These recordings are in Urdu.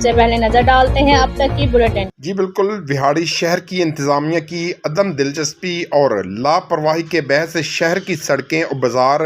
سب سے پہلے نظر ڈالتے ہیں اب تک کی بلیٹن۔ جی بالکل، وہاڑی شہر کی انتظامیہ کی عدم دلچسپی اور لاپرواہی کے باعث شہر کی سڑکیں اور بازار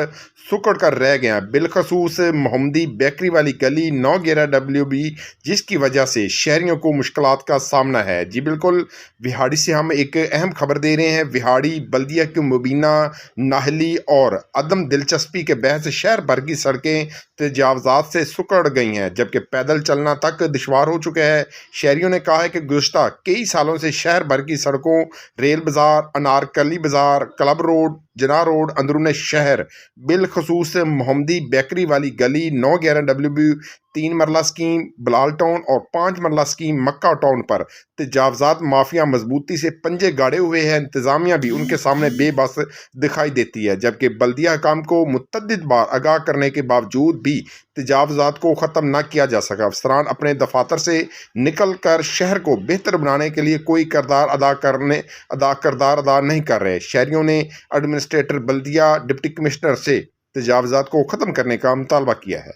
سکڑ کر رہ گئے ہیں، بالخصوص محمدی بیکری والی گلی 9/11 جس کی وجہ سے شہریوں کو مشکلات کا سامنا ہے۔ جی بالکل، وہاڑی سے ہم ایک اہم خبر دے رہے ہیں۔ وہاڑی بلدیہ کی مبینہ نااہلی اور عدم دلچسپی کے باعث شہر بھر کی سڑکیں تجاوزات سے سکڑ گئی ہیں، جبکہ پیدل چلنا تک دشوار ہو چکا ہے۔ شہریوں نے کہا ہے کہ گزشتہ کئی سالوں سے شہر بھر کی سڑکوں، ریل بازار، انارکلی بازار، کلب روڈ، جناح روڈ، اندرون شہر، بالخصوص محمدی بیکری والی گلی 9/11 3 مرلہ سکیم بلال ٹاؤن اور 5 مرلہ سکیم مکہ ٹاؤن پر تجاوزات مافیا مضبوطی سے پنجے گاڑے ہوئے ہیں۔ انتظامیہ بھی ان کے سامنے بے بس دکھائی دیتی ہے، جبکہ بلدیہ حکام کو متعدد بار آگاہ کرنے کے باوجود بھی تجاوزات کو ختم نہ کیا جا سکا۔ افسران اپنے دفاتر سے نکل کر شہر کو بہتر بنانے کے لیے کوئی کردار ادا نہیں کر رہے۔ شہریوں نے ایڈمنسٹریٹر بلدیہ ڈپٹی کمشنر سے تجاوزات کو ختم کرنے کا مطالبہ کیا ہے۔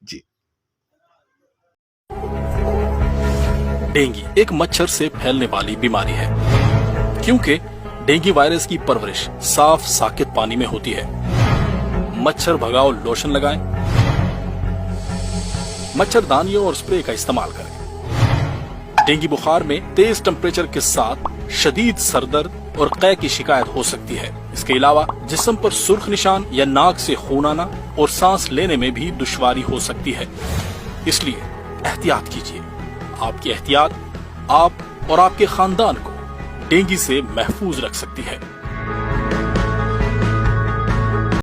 جی ڈینگی ایک مچھر سے پھیلنے والی بیماری ہے، کیونکہ ڈینگی وائرس کی پرورش صاف ساکت پانی میں ہوتی ہے۔ مچھر بھگاؤ لوشن لگائیں، مچھردانیوں اور سپرے کا استعمال کریں۔ ڈینگی بخار میں تیز ٹمپریچر کے ساتھ شدید سر درد اور قے کی شکایت ہو سکتی ہے۔ اس کے علاوہ جسم پر سرخ نشان یا ناک سے خون آنا اور سانس لینے میں بھی دشواری ہو سکتی ہے۔ اس لیے احتیاط کیجیے۔ آپ کی احتیاط آپ اور آپ کے خاندان کو ڈینگی سے محفوظ رکھ سکتی ہے۔